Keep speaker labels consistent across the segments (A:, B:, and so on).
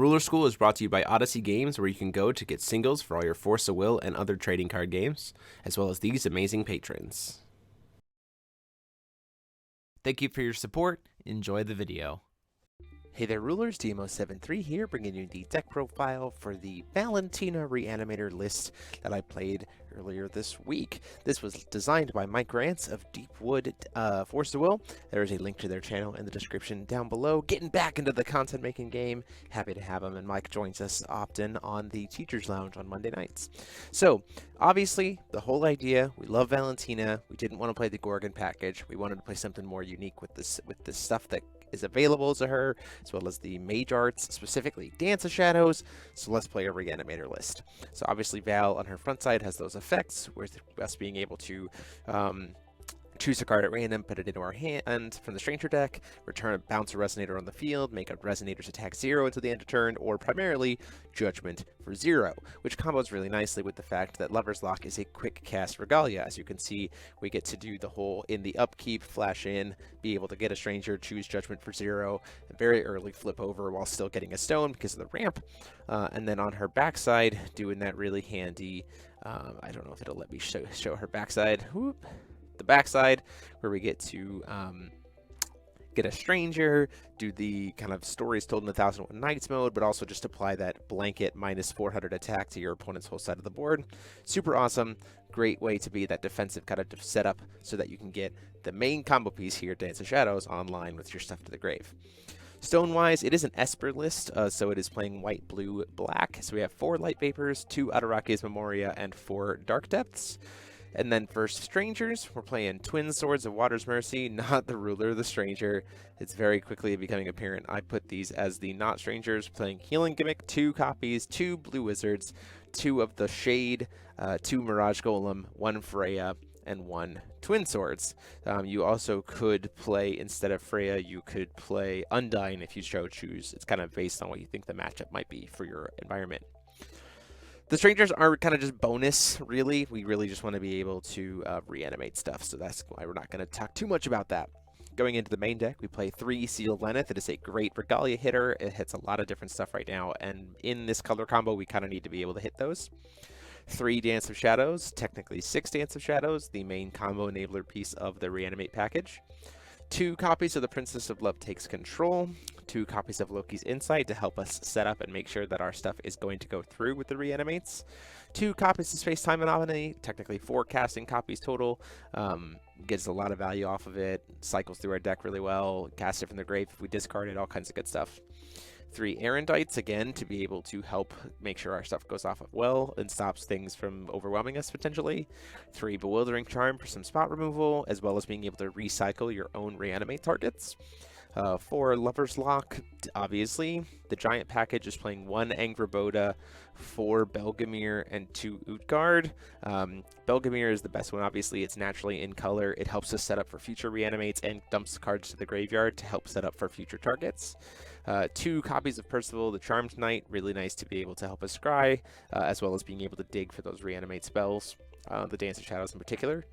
A: Ruler School is brought to you by Odyssey Games, where you can go to get singles for all your Force of Will and other trading card games, as well as these amazing patrons.
B: Thank you for your support. Enjoy the video.
C: Hey there, Rulers, DMO73 here, bringing you the deck profile for the Valentina Reanimator list that I played earlier this week. This was designed by Mike Grants of Deepwood Force of Will. There is a link to their channel in the description down below. Getting back into the content making game. Happy to have him, and Mike joins us often on the Teacher's Lounge on Monday nights. So, obviously, the whole idea, we love Valentina. We didn't want to play the Gorgon package. We wanted to play something more unique with this stuff that is available to her, as well as the mage arts, specifically Dance of Shadows. So let's play a Reanimator list. So obviously Val on her front side has those effects, with us being able to choose a card at random, put it into our hand from the Stranger deck, bounce a Resonator on the field, make a Resonator's attack 0 until the end of turn, or primarily Judgment for 0, which combos really nicely with the fact that Lover's Lock is a quick cast Regalia. As you can see, we get to do the whole in the upkeep, flash in, be able to get a Stranger, choose Judgment for 0, and very early flip over while still getting a stone because of the ramp. And then on her backside, doing that really handy, I don't know if it'll let me show her backside. Whoop. The backside, where we get to get a Stranger, do the kind of stories told in 1001 Nights mode, but also just apply that blanket minus 400 attack to your opponent's whole side of the board. Super awesome. Great way to be that defensive kind of setup so that you can get the main combo piece here, Dance of Shadows, online with your stuff to the grave. Stone-wise, it is an Esper list, so it is playing white, blue, black. So we have 4 Light Vapors, 2 Ataraki's Memoria, and 4 Dark Depths. And then for Strangers, we're playing Twin Swords of Water's Mercy, not the Ruler of the Stranger. It's very quickly becoming apparent I put these as the not Strangers, playing Healing Gimmick, 2 copies, 2 Blue Wizards, 2 of the Shade, 2 Mirage Golem, 1 Freya, and 1 Twin Swords. You also could play, instead of Freya, you could play Undyne if you choose. It's kind of based on what you think the matchup might be for your environment. The Strangers are kind of just bonus, really. We really just want to be able to reanimate stuff, so that's why we're not going to talk too much about that. Going into the main deck, we play 3 Sealed Lenneth. It is a great Regalia hitter. It hits a lot of different stuff right now, and in this color combo, we kind of need to be able to hit those. 3 Dance of Shadows, technically 6 Dance of Shadows, the main combo enabler piece of the Reanimate package. 2 copies of the Princess of Love Takes Control, 2 copies of Loki's Insight to help us set up and make sure that our stuff is going to go through with the Reanimates. 2 copies of Space Time Anomaly, technically 4 casting copies total. Gets a lot of value off of it, cycles through our deck really well, cast it from the grave if we discard it, all kinds of good stuff. 3 Erendites, again, to be able to help make sure our stuff goes off well and stops things from overwhelming us potentially. 3 Bewildering Charm for some spot removal, as well as being able to recycle your own Reanimate targets. 4 Lover's Lock, obviously. The giant package is playing 1 Angrboda, 4 Belgamir, and 2 Utgard. Belgamir is the best one, obviously. It's naturally in color. It helps us set up for future Reanimates and dumps cards to the graveyard to help set up for future targets. 2 copies of Percival, the Charmed Knight, really nice to be able to help us scry, as well as being able to dig for those Reanimate spells, the Dance of Shadows in particular.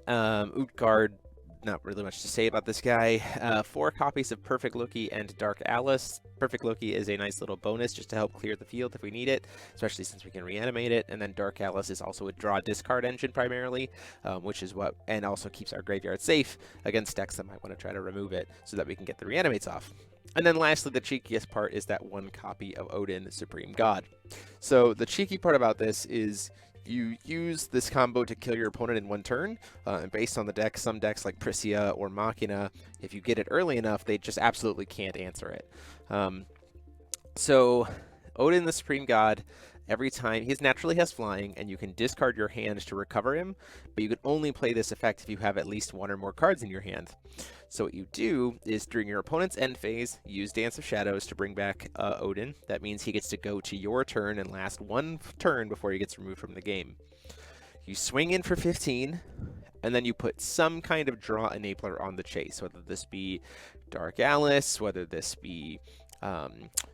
C: Utgard, not really much to say about this guy. 4 copies of Perfect Loki and Dark Alice. Perfect Loki is a nice little bonus just to help clear the field if we need it, especially since we can reanimate it. And then Dark Alice is also a draw discard engine primarily, which is what, and also keeps our graveyard safe against decks that might want to try to remove it so that we can get the reanimates off. And then lastly, the cheekiest part is that 1 copy of Odin, the Supreme God. So the cheeky part about this is you use this combo to kill your opponent in 1 turn, and based on the deck, some decks like Prisia or Machina, if you get it early enough, they just absolutely can't answer it. So Odin, the Supreme God, every time, he naturally has flying, and you can discard your hand to recover him, but you can only play this effect if you have at least 1 or more cards in your hand. So what you do is, during your opponent's end phase, use Dance of Shadows to bring back Odin. That means he gets to go to your turn and last 1 turn before he gets removed from the game. You swing in for 15, and then you put some kind of draw enabler on the chase, whether this be Dark Alice, whether this be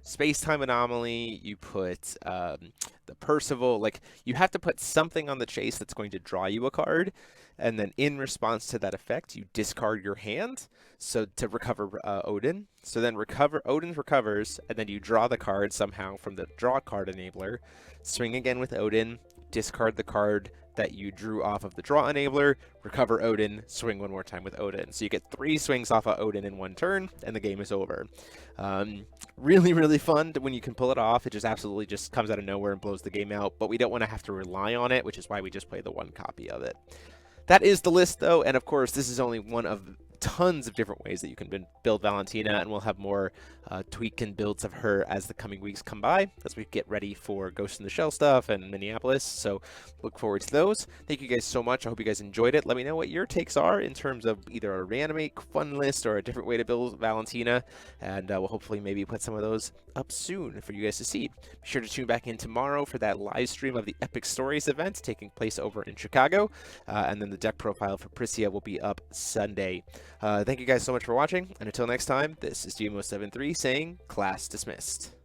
C: Space-Time Anomaly, you put the Percival. Like, you have to put something on the chase that's going to draw you a card, and then in response to that effect, you discard your hand to recover Odin. So then Odin recovers, and then you draw the card somehow from the draw card enabler, swing again with Odin, discard the card that you drew off of the draw enabler, recover Odin, swing one more time with Odin. So you get 3 swings off of Odin in one turn, and the game is over. Really, really fun when you can pull it off. It just absolutely just comes out of nowhere and blows the game out, but we don't want to have to rely on it, which is why we just play the 1 copy of it. That is the list, though, and of course, this is only one of tons of different ways that you can build Valentina, and we'll have more tweak and builds of her as the coming weeks come by, as we get ready for Ghost in the Shell stuff and Minneapolis, so look forward to those. Thank you guys so much. I hope you guys enjoyed it. Let me know what your takes are in terms of either a Reanimate fun list or a different way to build Valentina, and we'll hopefully maybe put some of those up soon for you guys to see. Be sure to tune back in tomorrow for that live stream of the Epic Stories event taking place over in Chicago, and then the deck profile for Prisia will be up Sunday. Thank you guys so much for watching, and until next time, this is GMO73 saying class dismissed.